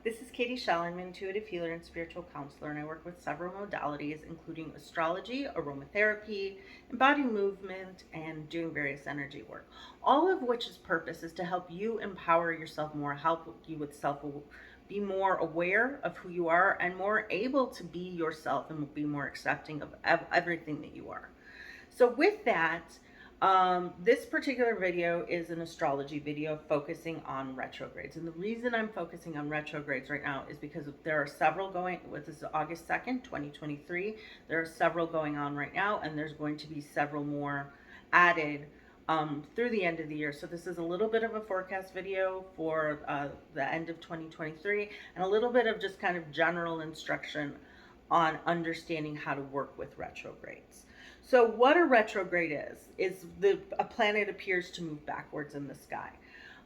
This is Katie Schell. I'm an intuitive healer and spiritual counselor, and I work with several modalities, including astrology, aromatherapy, embodied movement, and doing various energy work. All of which's purpose is to help you empower yourself more, help you with be more aware of who you are, and more able to be yourself and be more accepting of everything that you are. So with that, this particular video is an astrology video focusing on retrogrades. And the reason I'm focusing on retrogrades right now is because there are several going, this is August 2nd, 2023. There are several going on right now, and there's going to be several more added through the end of the year. So this is a little bit of a forecast video for the end of 2023, and a little bit of just kind of general instruction on understanding how to work with retrogrades. So what a retrograde is a planet appears to move backwards in the sky.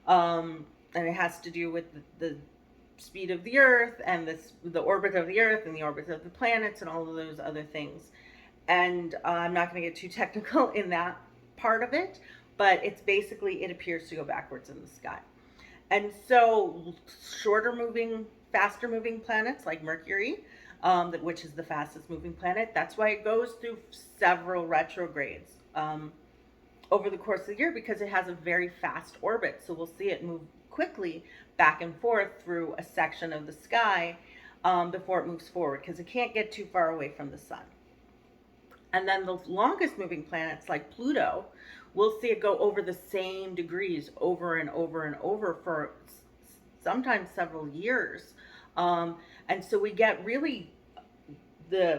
And it has to do with the speed of the Earth and the orbit of the Earth and the orbit of the planets and all of those other things. And I'm not going to get too technical in that part of it, but it's basically, it appears to go backwards in the sky. And so shorter moving, faster moving planets like Mercury, which is the fastest moving planet. That's why it goes through several retrogrades over the course of the year, because it has a very fast orbit. So we'll see it move quickly back and forth through a section of the sky before it moves forward, because it can't get too far away from the sun. And then the longest moving planets like Pluto, we'll see it go over the same degrees over and over and over for sometimes several years. And so we get really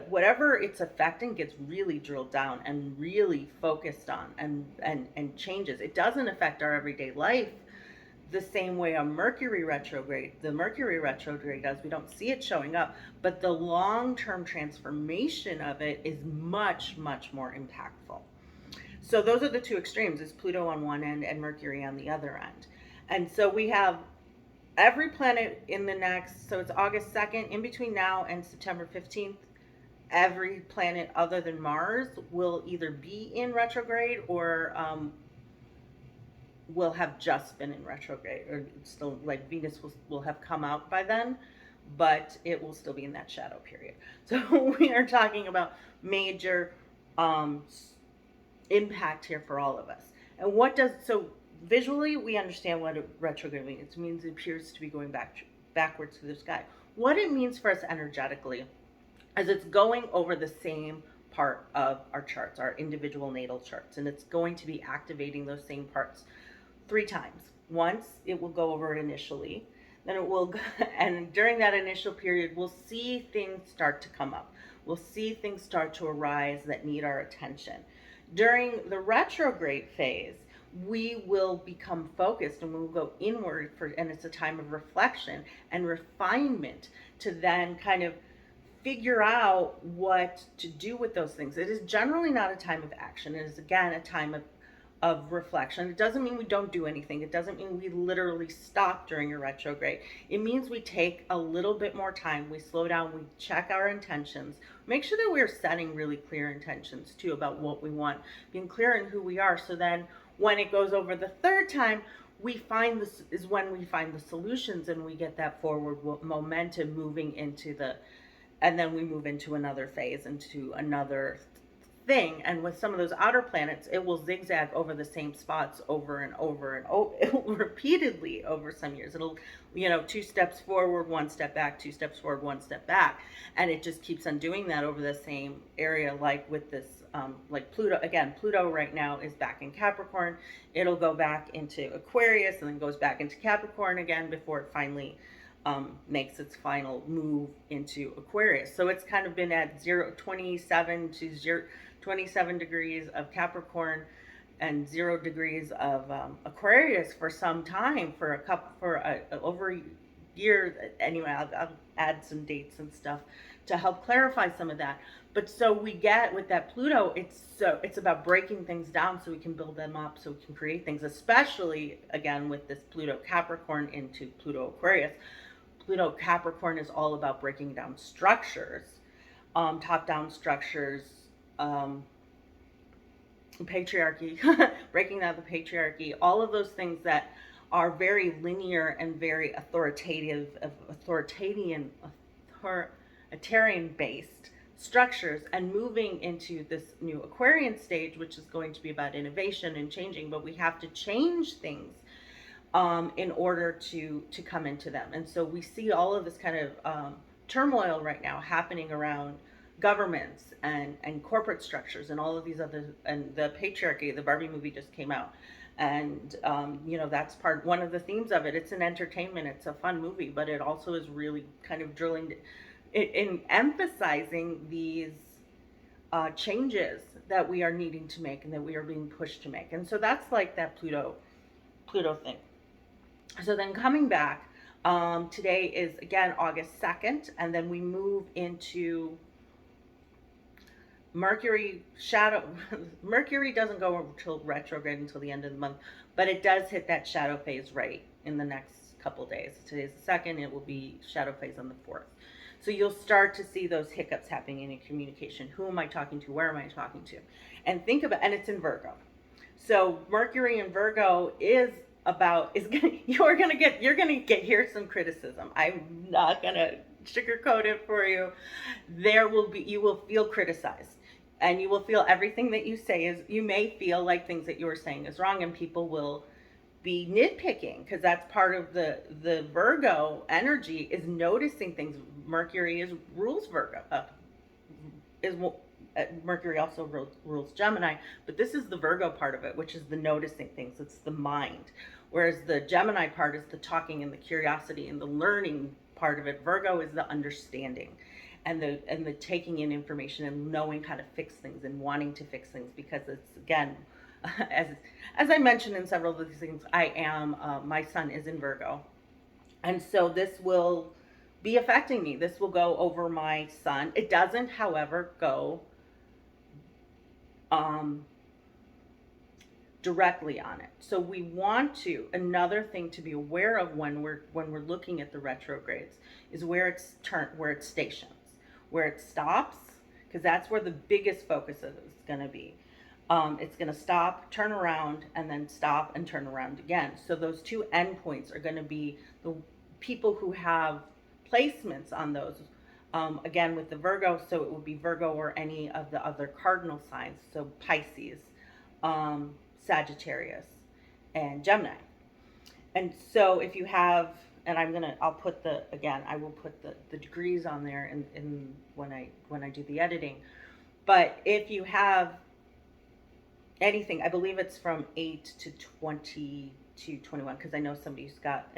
whatever it's affecting gets really drilled down and really focused on and changes. It doesn't affect our everyday life the same way the Mercury retrograde does. We don't see it showing up, but the long-term transformation of it is much, much more impactful. So those are the two extremes, is Pluto on one end and Mercury on the other end. And so we have every planet in the next, so it's August 2nd, in between now and September 15th, every planet other than Mars will either be in retrograde or will have just been in retrograde, or still, like Venus will have come out by then, but it will still be in that shadow period. So we are talking about major impact here for all of us. And so visually, we understand what a retrograde means. It means it appears to be going backwards through the sky. What it means for us energetically is it's going over the same part of our charts, our individual natal charts, and it's going to be activating those same parts 3 times. Once it will go over it initially, then it will, and during that initial period, we'll see things start to come up. We'll see things start to arise that need our attention. During the retrograde phase, we will become focused and we'll go inward and it's a time of reflection and refinement to then kind of figure out what to do with those things. It is generally not a time of action. It is, again, a time of reflection. It doesn't mean we don't do anything. It doesn't mean we literally stop during a retrograde. It means we take a little bit more time. We slow down. We check our intentions. Make sure that we're setting really clear intentions too about what we want, being clear in who we are. So then when it goes over the 3rd time, this is when we find the solutions and we get that forward momentum moving into and then we move into another phase, into another thing. And with some of those outer planets, it will zigzag over the same spots over and over and over repeatedly over some years. It'll, 2 steps forward, 1 step back, 2 steps forward, 1 step back. And it just keeps on doing that over the same area, like with this, like Pluto. Again, Pluto right now is back in Capricorn. It'll go back into Aquarius and then goes back into Capricorn again before it finally makes its final move into Aquarius. So it's kind of been at 27 degrees of Capricorn and 0 degrees of Aquarius for some time, for over a year. Anyway, I'll add some dates and stuff to help clarify some of that. But so we get with that Pluto, it's about breaking things down so we can build them up, so we can create things, especially again with this Pluto Capricorn into Pluto Aquarius. Pluto Capricorn is all about breaking down structures, top-down structures, patriarchy, breaking down the patriarchy, all of those things that are very linear and very authoritarian based structures, and moving into this new Aquarian stage, which is going to be about innovation and changing, but we have to change things in order to come into them. And so we see all of this kind of turmoil right now happening around governments and corporate structures and all of these other, and the patriarchy. The Barbie movie just came out, and that's one of the themes of it. It's an entertainment, it's a fun movie, but it also is really kind of drilling in emphasizing these changes that we are needing to make and that we are being pushed to make. And so that's like that Pluto thing. So then coming back, today is again August 2nd, and then we move into Mercury shadow. Mercury doesn't go until retrograde until the end of the month, but it does hit that shadow phase right in the next couple days. Today's the 2nd, it will be shadow phase on the 4th. So you'll start to see those hiccups happening in your communication. Who am I talking to? Where am I talking to? And think about, and it's in Virgo. So Mercury in Virgo is you're gonna get here some criticism. I'm not gonna sugarcoat it for you. You will feel criticized, and you will feel everything that you say is, you may feel like things that you are saying is wrong, and people will be nitpicking, because that's part of the Virgo energy, is noticing things. Mercury rules Virgo. Mercury also rules Gemini, but this is the Virgo part of it, which is the noticing things. It's the mind. Whereas the Gemini part is the talking and the curiosity and the learning part of it. Virgo is the understanding and the taking in information and knowing how to fix things and wanting to fix things, because it's, again, as I mentioned in several of these things, my sun is in Virgo. And so this will be affecting me. This will go over my sun. It doesn't, however, go directly on it. So we want to, another thing to be aware of when we're looking at the retrogrades is where it stations, where it stops, because that's where the biggest focus is going to be. It's going to stop, turn around, and then stop and turn around again. So those two endpoints are going to be the people who have placements on those. Again, with the Virgo, so it would be Virgo or any of the other cardinal signs. So Pisces, Sagittarius, and Gemini. And so if you have, and I will put the degrees on there in when I do the editing. But if you have anything, I believe it's from 8 to 20 to 21, because I know somebody who's got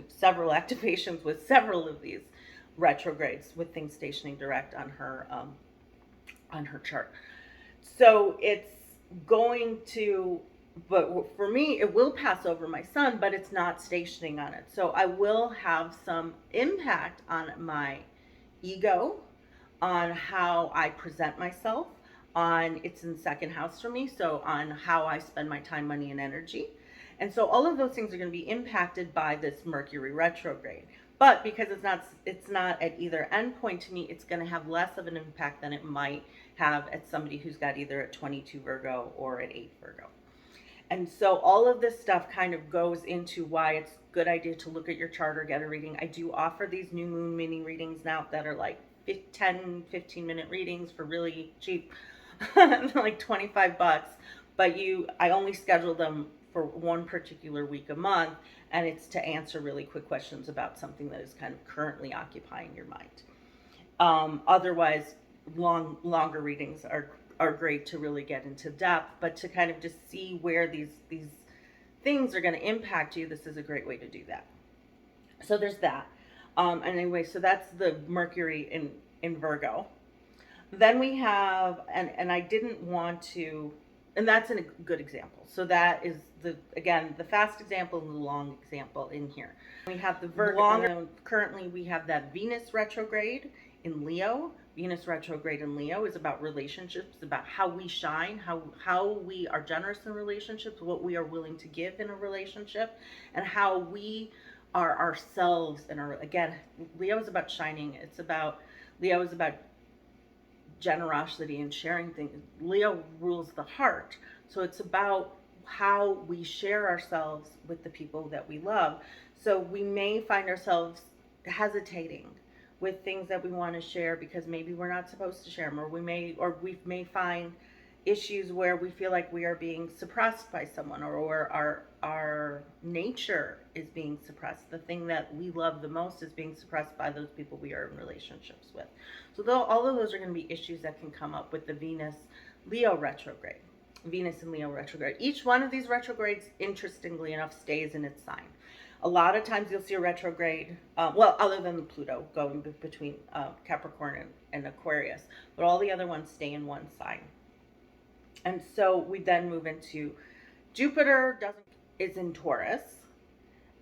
several activations with several of these retrogrades, with things stationing direct on her chart. So it's going to, but for me, it will pass over my sun, but it's not stationing on it. So I will have some impact on my ego, on how I present myself, it's in the 2nd house for me, so on how I spend my time, money, and energy. And so all of those things are going to be impacted by this Mercury retrograde. But because it's not at either endpoint to me, it's going to have less of an impact than it might have at somebody who's got either at 22 Virgo or at 8 Virgo. And so all of this stuff kind of goes into why it's a good idea to look at your chart or get a reading. I do offer these new moon mini readings now that are like 10-15-minute readings for really cheap, like $25. But I only schedule them for one particular week a month, and it's to answer really quick questions about something that is kind of currently occupying your mind. Otherwise, longer readings are great to really get into depth, but to kind of just see where these things are going to impact you, this is a great way to do that. So there's that. Anyway, so that's the Mercury in Virgo. Then we have, and I didn't want to, and that's a good example. So that is the fast example and the long example in here. We have the Virgo. Currently we have that Venus retrograde in Leo. Venus retrograde in Leo is about relationships, about how we shine, how we are generous in relationships, what we are willing to give in a relationship, and how we are ourselves. And again, Leo is about shining. Leo is about generosity and sharing things. Leo rules the heart. So it's about how we share ourselves with the people that we love. So we may find ourselves hesitating with things that we want to share because maybe we're not supposed to share them, or we may find issues where we feel like we are being suppressed by someone, or our nature is being suppressed. The thing that we love the most is being suppressed by those people we are in relationships with. So all of those are going to be issues that can come up with the Leo retrograde. Venus and Leo retrograde. Each one of these retrogrades, interestingly enough, stays in its sign. A lot of times you'll see a retrograde, other than Pluto going between Capricorn and Aquarius, but all the other ones stay in one sign. And so we then move into Jupiter is in Taurus,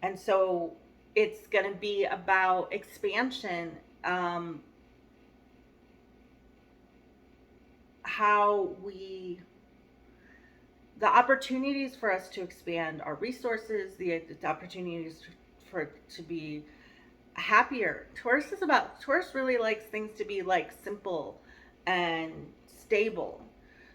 and so it's going to be about expansion. The opportunities for us to expand our resources, the opportunities for it to be happier. Taurus really likes things to be like simple and stable.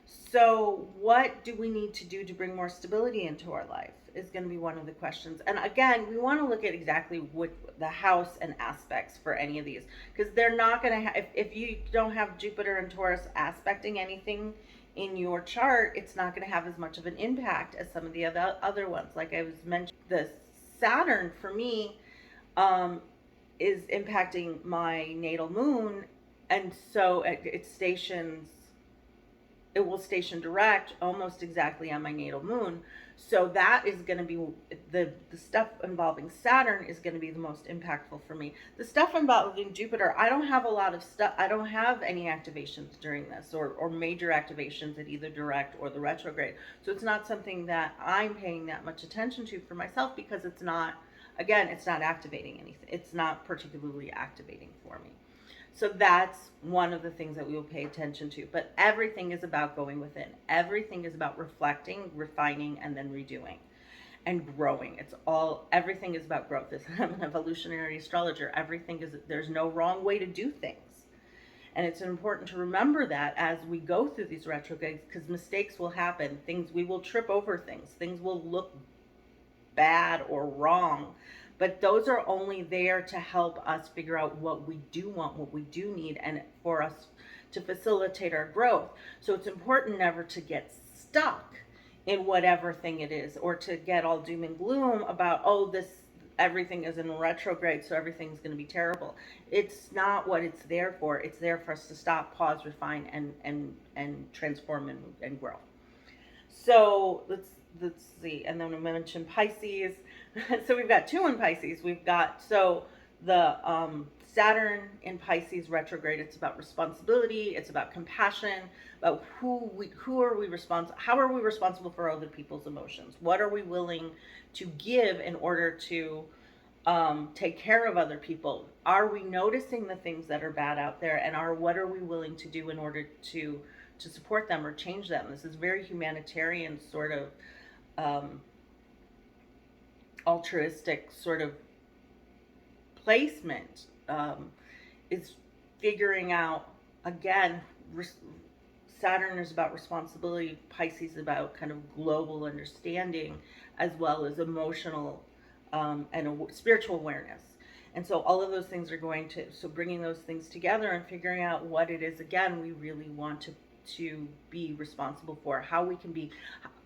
So what do we need to do to bring more stability into our life is going to be one of the questions. And again, we want to look at exactly what the house and aspects for any of these, because they're not going to have, if you don't have Jupiter and Taurus aspecting anything in your chart, it's not going to have as much of an impact as some of the other ones. Like I was mentioning, the Saturn for me is impacting my natal moon, and so it will station direct almost exactly on my natal moon. So that is going to be the stuff involving Saturn is going to be the most impactful for me. The stuff involving Jupiter, I don't have a lot of stuff. I don't have any activations during this, or major activations at either direct or the retrograde. So it's not something that I'm paying that much attention to for myself, because it's not activating anything. It's not particularly activating for me. So that's one of the things that we will pay attention to. But everything is about going within. Everything is about reflecting, refining, and then redoing and growing. Everything is about growth. I'm an evolutionary astrologer. There's no wrong way to do things. And it's important to remember that as we go through these retrogrades, because mistakes will happen. We will trip over things. Things will look bad or wrong. But those are only there to help us figure out what we do want, what we do need, and for us to facilitate our growth. So it's important never to get stuck in whatever thing it is, or to get all doom and gloom about, everything is in retrograde, so everything's going to be terrible. It's not what it's there for. It's there for us to stop, pause, refine, and transform and grow. So let's see. And then we mentioned Pisces. So we've got two in Pisces. The Saturn in Pisces retrograde. It's about responsibility. It's about compassion. About how are we responsible for other people's emotions? What are we willing to give in order to take care of other people? Are we noticing the things that are bad out there, and what are we willing to do in order to support them or change them? This is very humanitarian sort of altruistic sort of placement. Is figuring out, again, Saturn is about responsibility, Pisces is about kind of global understanding, as well as emotional and spiritual awareness. And so all of those things are bringing those things together and figuring out what it is, again, we really want to be responsible for, how we can be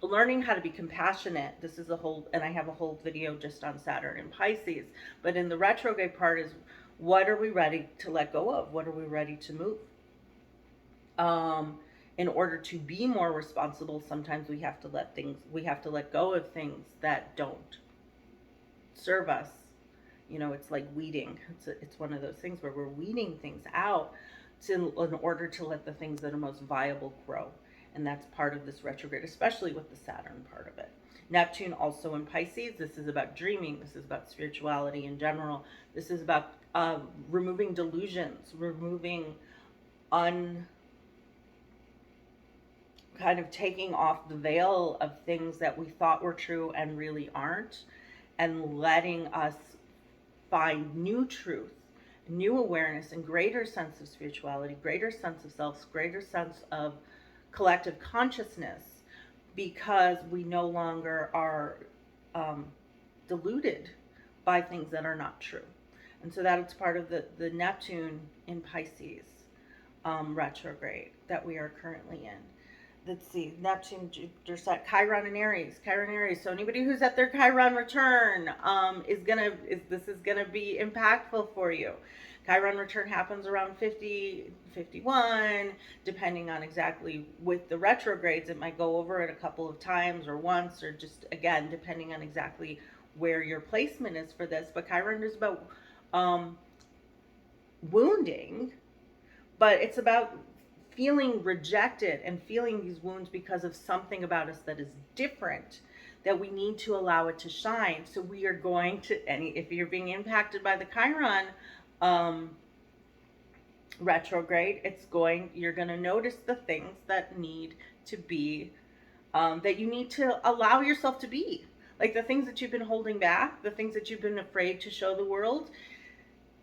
learning how to be compassionate. And I have a whole video just on Saturn and Pisces, but in the retrograde part is, what are we ready to let go of? What are we ready to move? In order to be more responsible, sometimes we have to let go of things that don't serve us. It's like weeding. It's one of those things where we're weeding things out in order to let the things that are most viable grow. And that's part of this retrograde, especially with the Saturn part of it. Neptune also in Pisces. This is about dreaming. This is about spirituality in general. This is about removing delusions, removing kind of taking off the veil of things that we thought were true and really aren't, and letting us find new truth, new awareness, and greater sense of spirituality, greater sense of self, greater sense of collective consciousness, because we no longer are deluded by things that are not true. And so that's part of the Neptune in Pisces retrograde that we are currently in. Let's see, Neptune, Jupiter, Chiron and Aries, Chiron and Aries. So anybody who's at their Chiron return this is gonna be impactful for you. Chiron return happens around 50, 51, depending on exactly with the retrogrades. It might go over it a couple of times or once, or just again, depending on exactly where your placement is for this. But Chiron is about wounding, but it's about feeling rejected and feeling these wounds because of something about us that is different, that we need to allow it to shine. So we are going to, if you're being impacted by the Chiron retrograde, you're going to notice the things that need to be, that you need to allow yourself to be. Like the things that you've been holding back, the things that you've been afraid to show the world,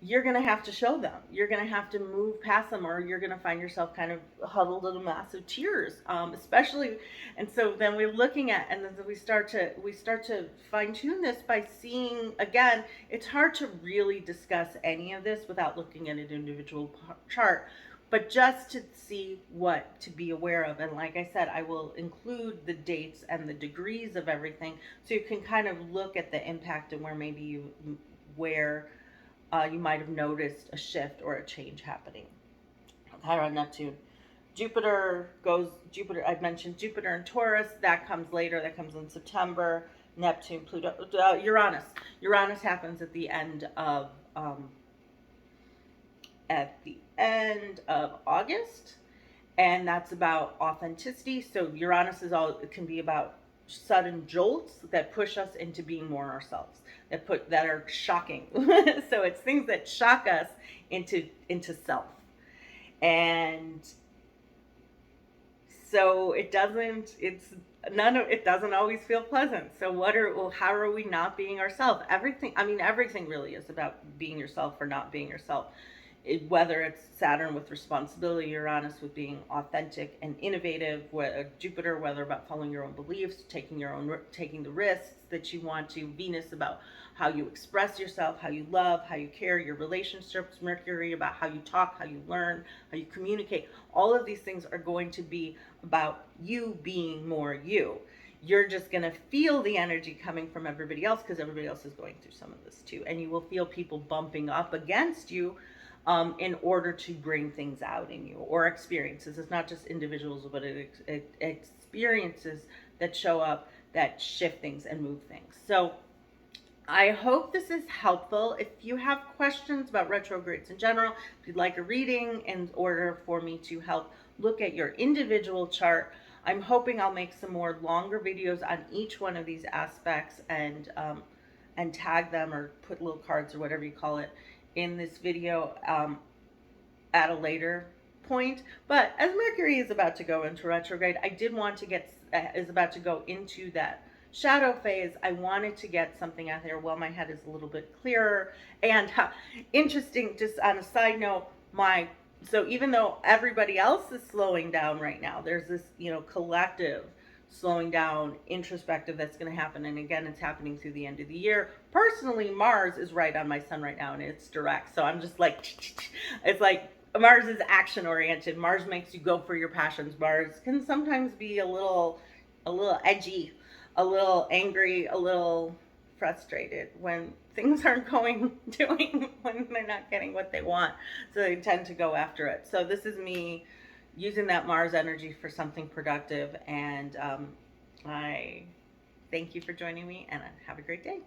you're going to have to show them. You're going to have to move past them, or you're going to find yourself kind of huddled in a mass of tears, especially. And so then we're looking at, and then we start to fine tune this by seeing, again, it's hard to really discuss any of this without looking at an individual chart, but just to see what to be aware of. And like I said, I will include the dates and the degrees of everything, so you can kind of look at the impact and where you might have noticed a shift or a change happening. Chiron, Neptune. I've mentioned Jupiter and Taurus. That comes later. That comes in September. Neptune, Pluto, Uranus. Uranus happens at the end of August, and that's about authenticity. So Uranus it can be about sudden jolts that push us into being more ourselves, that are shocking. So it's things that shock us into self. And so it doesn't always feel pleasant. So how are we not being ourselves? Everything really is about being yourself or not being yourself. Whether it's Saturn with responsibility, Uranus with being authentic and innovative, Jupiter, whether about following your own beliefs, taking the risks that you want to, Venus about how you express yourself, how you love, how you care, your relationships, Mercury about how you talk, how you learn, how you communicate. All of these things are going to be about you being more you. You're just going to feel the energy coming from everybody else because everybody else is going through some of this too. And you will feel people bumping up against you in order to bring things out in you, or experiences. It's not just individuals, but experiences that show up, that shift things and move things. So I hope this is helpful. If you have questions about retrogrades in general, if you'd like a reading in order for me to help look at your individual chart, I'm hoping I'll make some more longer videos on each one of these aspects and tag them or put little cards or whatever you call it in this video at a later point. But as Mercury is about to go into retrograde, I did want to is about to go into that shadow phase. I wanted to get something out there while my head is a little bit clearer. And interesting, just on a side note, so even though everybody else is slowing down right now, there's this, collective slowing down, introspective that's going to happen. And again, it's happening through the end of the year. Personally, Mars is right on my sun right now, and it's direct. So I'm just like, it's like Mars is action oriented. Mars makes you go for your passions. Mars can sometimes be a little edgy, a little angry, a little frustrated when things aren't when they're not getting what they want. So they tend to go after it. So this is me using that Mars energy for something productive. And I thank you for joining me, and have a great day.